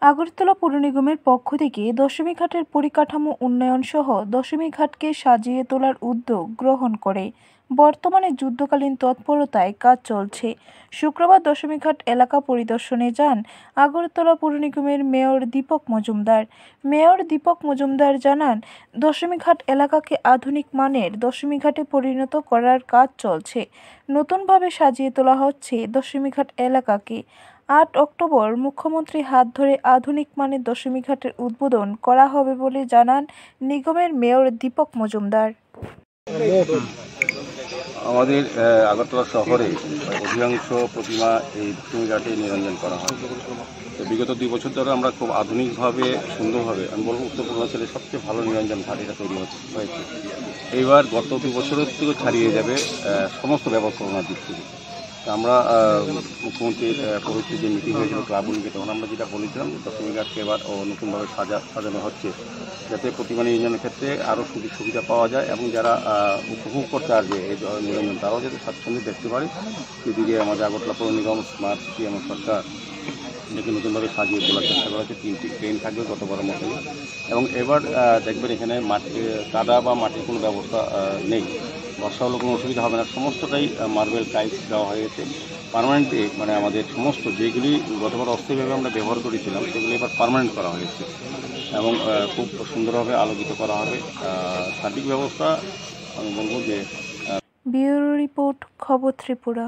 আগরতলা পৌর নিগমের পক্ষ থেকে দশমীঘাটের পরিকাঠামো উন্নয়ন সহ দশমীঘাটকে সাজিয়ে তোলার উদ্যোগ গ্রহণ করে বর্তমানে যুদ্ধকালীন তৎপরতায় কাজ চলছে। শুক্রবার দশমীঘাট এলাকা পরিদর্শনে যান আগরতলা পৌর নিগমের মেয়র দীপক মজুমদার। মেয়র দীপক মজুমদার জানান, দশমীঘাট এলাকাকে আধুনিক মানের দশমীঘাটে পরিণত করার কাজ চলছে। নতুনভাবে সাজিয়ে তোলা হচ্ছে দশমীঘাট এলাকাকে। ৮ অক্টোবর মুখ্যমন্ত্রীর হাত ধরে আধুনিক মানের দশমীঘাটের উদ্বোধন করা হবে বলে জানান নিগমের মেয়র দীপক মজুমদার। আমাদের আগরতলা শহরে অধিকাংশ প্রতিমা এই দশমীঘাটে নিরঞ্জন করা হয়। তো বিগত 2 বছর ধরে আমরা খুব আধুনিকভাবে সুন্দরভাবে, আমি বলবো উত্তর পূর্বাঞ্চলের সবচেয়ে ভালো নিরঞ্জন ঘাট এটা তৈরি হয়েছে। এইবার গত 2 বছরের থেকেও ছাড়িয়ে যাবে সমস্ত ব্যবস্থাপনার দিক থেকে। আমরা মুখ্যমন্ত্রীর পরিস্থিতি যে মিটিং হয়েছিল ক্লাবগুলিকে, তখন আমরা যেটা বলেছিলাম যে দশমীঘাটকে এবার নতুনভাবে সাজানো হচ্ছে, যাতে প্রতিমা নিরঞ্জনের ক্ষেত্রে আরও সুযোগ সুবিধা পাওয়া যায় এবং যারা উপভোগ করতে আসবে এই নিরঞ্জন তারাও যাতে স্বাচ্ছন্দ্যে দেখতে পারে। সেদিকে আমাদের আগরতলা পৌর নিগম, স্মার্ট সিটি এবং সরকার এটাকে নতুনভাবে সাজিয়ে তোলার চেষ্টা করা হচ্ছে। 3টি ট্রেন থাকবে গতবার মতোই, এবং এবার দেখবেন এখানে কাদা বা মাটির কোনো ব্যবস্থা নেই। বর্ষা হলে কোনো অসুবিধা হবে না, সমস্তটাই মার্বেল টাইলস দেওয়া হয়ে গেছে পার্মানেন্টলি। মানে আমাদের সমস্ত যেগুলি গতবার অস্থায়ীভাবে আমরা ব্যবহার করেছিলাম সেগুলি এবার পার্মানেন্ট করা হয়েছে এবং খুব সুন্দরভাবে আলোকিত করা হবে। সার্বিক ব্যবস্থা আমি বলবো যে ব্যুরো রিপোর্ট, খবর ত্রিপুরা।